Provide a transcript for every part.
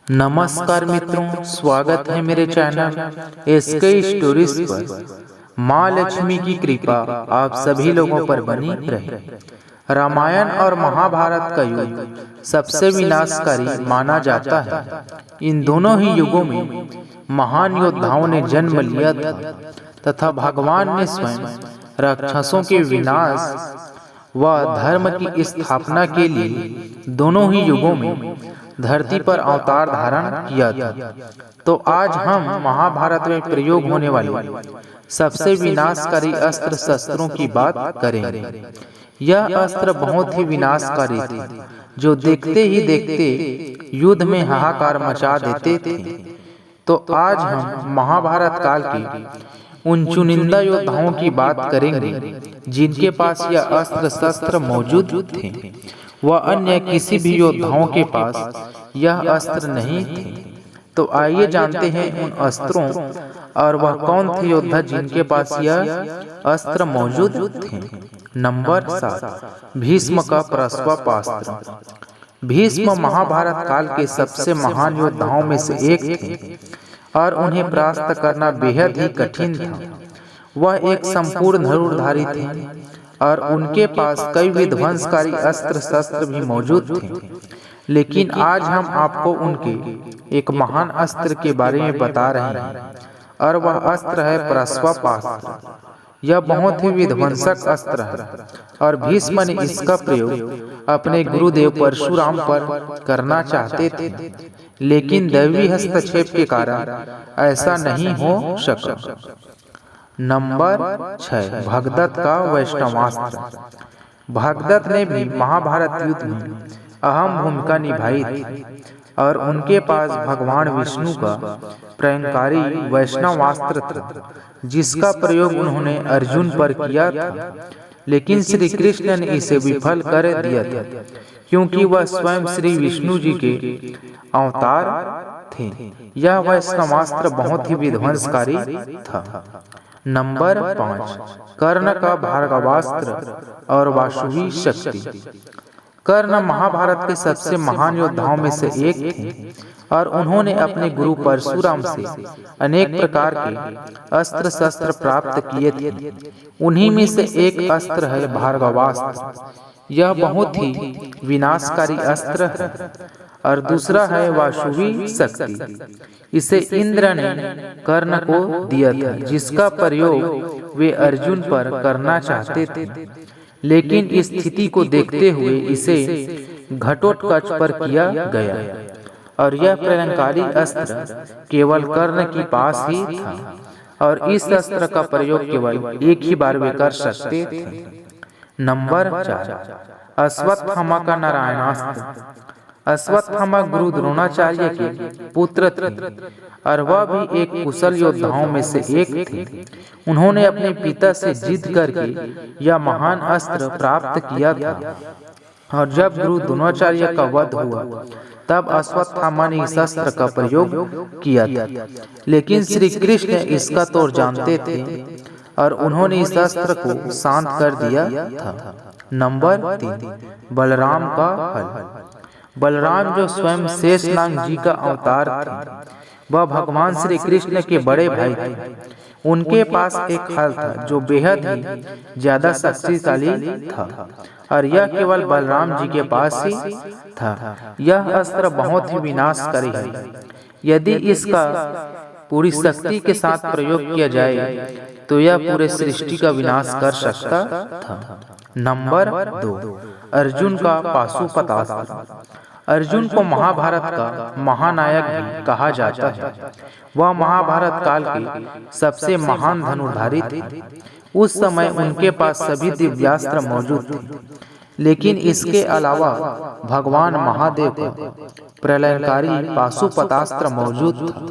नमस्कार मित्रों, स्वागत है मेरे चैनल एसके स्टोरीज पर। माँ लक्ष्मी की कृपा आप सभी लोगों पर बनी रहे। रामायण और महाभारत का युग सबसे विनाशकारी माना जाता है। इन दोनों ही युगों में महान योद्धाओं ने जन्म लिया था तथा भगवान ने स्वयं राक्षसों के विनाश व धर्म की स्थापना के लिए दोनों ही युगों में धरती पर अवतार धारण किया था। तो आज हम महाभारत में प्रयोग होने वाले सबसे विनाशकारी अस्त्र शस्त्रों की बात करेंगे। यह अस्त्र बहुत ही विनाशकारी थे, जो देखते ही देखते युद्ध में हाहाकार मचा देते थे। तो आज हम महाभारत काल के उन चुनिंदा योद्धाओं की बात करेंगे जिनके पास यह अस्त्र शस्त्र मौजूद थे। वह अन्य किसी भी योद्धाओं के पास यह अस्त्र नहीं थे। तो आइए जानते हैं उन अस्त्रों और वह कौन थे योद्धा जिनके पास यह अस्त्र मौजूद थे। नंबर 7, भीष्म का प्रश्वापास्त्र। भीष्म महाभारत काल के सबसे महान योद्धाओं में से एक थे और उन्हें परास्त करना बेहद ही कठिन था। वह एक संपूर्ण धनुर्धारी थे और उनके पास कई विध्वंसकारी अस्त्र शस्त्र भी मौजूद थे। लेकिन आज हम आपको उनके एक महान अस्त्र के बारे में बता रहे हैं और वह अस्त्र है प्रश्वापास्त्र। यह बहुत ही विध्वंसक अस्त्र है और भीष्म ने इसका प्रयोग अपने गुरुदेव परशुराम पर करना चाहते थे, लेकिन दैवी हस्तक्षेप के कारण ऐसा नहीं हो सका। नंबर 6, भगदत्त का वैष्णवास्त्र। भगदत्त ने भी महाभारत युद्ध में अहम भूमिका निभाई थी और उनके पास भगवान विष्णु का प्रयंकारी वैष्णवास्त्र था, जिसका प्रयोग उन्होंने अर्जुन पर किया था। लेकिन श्री कृष्ण ने इसे विफल कर दिया था, क्योंकि वह स्वयं श्री विष्णु जी के अवतार थे। यह वैष्णवास्त्र बहुत ही विध्वंसकारी था। नंबर 5, कर्ण का भार्गवास्त्र और वासुवी शक्ति। कर्ण महाभारत के सबसे महान योद्धाओं में से एक थे और उन्होंने अपने गुरु परशुराम से अनेक प्रकार के अस्त्र शस्त्र प्राप्त किए थे। उन्हीं में से एक अस्त्र है भार्गवास्त्र। यह बहुत ही विनाशकारी अस्त्र है। और दूसरा है वासुवी शक्ति। इसे इंद्र ने कर्ण को दिया था, जिसका प्रयोग वे अर्जुन पर करना चाहते थे, लेकिन इस स्थिति को देखते हुए इसे घटोत्कच पर किया गया और यह प्रलंकारी अस्त्र केवल कर्ण के पास ही था और इस अस्त्र का प्रयोग केवल एक ही बार वे कर सकते थे। नंबर 4, अश्वत्थामा का नारायणास्त्र। अश्वत्थामा गुरु द्रोणाचार्य के पुत्र थे और वह भी एक कुशल योद्धाओं में से एक थे। उन्होंने अपने पिता से जिद करके यह महान अस्त्र प्राप्त किया था और जब गुरु द्रोणाचार्य का वध हुआ तब अश्वत्थामा ने इस अस्त्र का प्रयोग किया था। लेकिन श्री कृष्ण इसका तोड़ जानते थे और उन्होंने इस अस्त्र को शांत कर दिया था। नंबर 3, बलराम का हल। बलराम जो स्वयं शेषनाग जी का अवतार थे, वह भगवान श्री कृष्ण के बड़े भाई थे। उनके पास एक हल था जो बेहद ही ज्यादा शक्तिशाली था और यह केवल बलराम जी के पास ही था। यह अस्त्र बहुत ही विनाशकारी है। यदि इसका पूरी शक्ति के साथ प्रयोग किया जाए तो यह पूरे सृष्टि का विनाश कर सकता था। नंबर 2, अर्जुन का पाशुपतास्त्र। अर्जुन को महाभारत का महानायक भी कहा जाता है। वह महाभारत काल के सबसे महान धनुर्धारी थे। उस समय उनके पास सभी दिव्यास्त्र मौजूद थे, लेकिन इसके अलावा भगवान महादेव का प्रलयकारी पाशुपतास्त्र मौजूद था,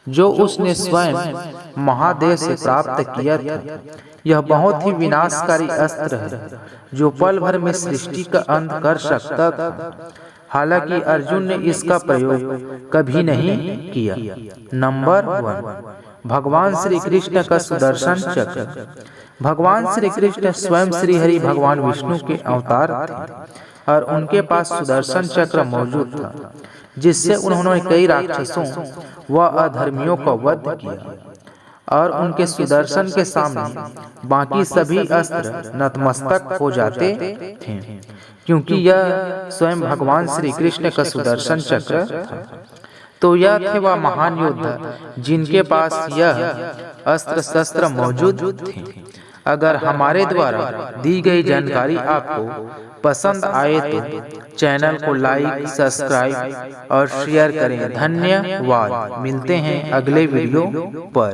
जो उसने स्वयं महादेव से प्राप्त किया था। यह बहुत ही विनाशकारी अस्त्र है जो पल भर में सृष्टि का अंत कर सकता था। हालांकि अर्जुन ने इसका प्रयोग कभी नहीं किया। नंबर 1, भगवान श्री कृष्ण का सुदर्शन चक्र। भगवान श्री कृष्ण स्वयं श्री हरि भगवान विष्णु के अवतार थे और उनके पास सुदर्शन चक्र मौजूद था, जिससे उन्होंने कई राक्षसों व अधर्मियों का वध किया और उनके सुदर्शन के सामने बाकी सभी अस्त्र नतमस्तक हो जाते थे, क्योंकि यह स्वयं भगवान श्री कृष्ण का सुदर्शन चक्र था। तो यह थे वह महान योद्धा जिनके पास यह अस्त्र शस्त्र मौजूद थे। अगर हमारे द्वारा दी गई जानकारी आपको पसंद आए तो चैनल को लाइक, सब्सक्राइब और शेयर करें। धन्यवाद। मिलते हैं अगले वीडियो पर।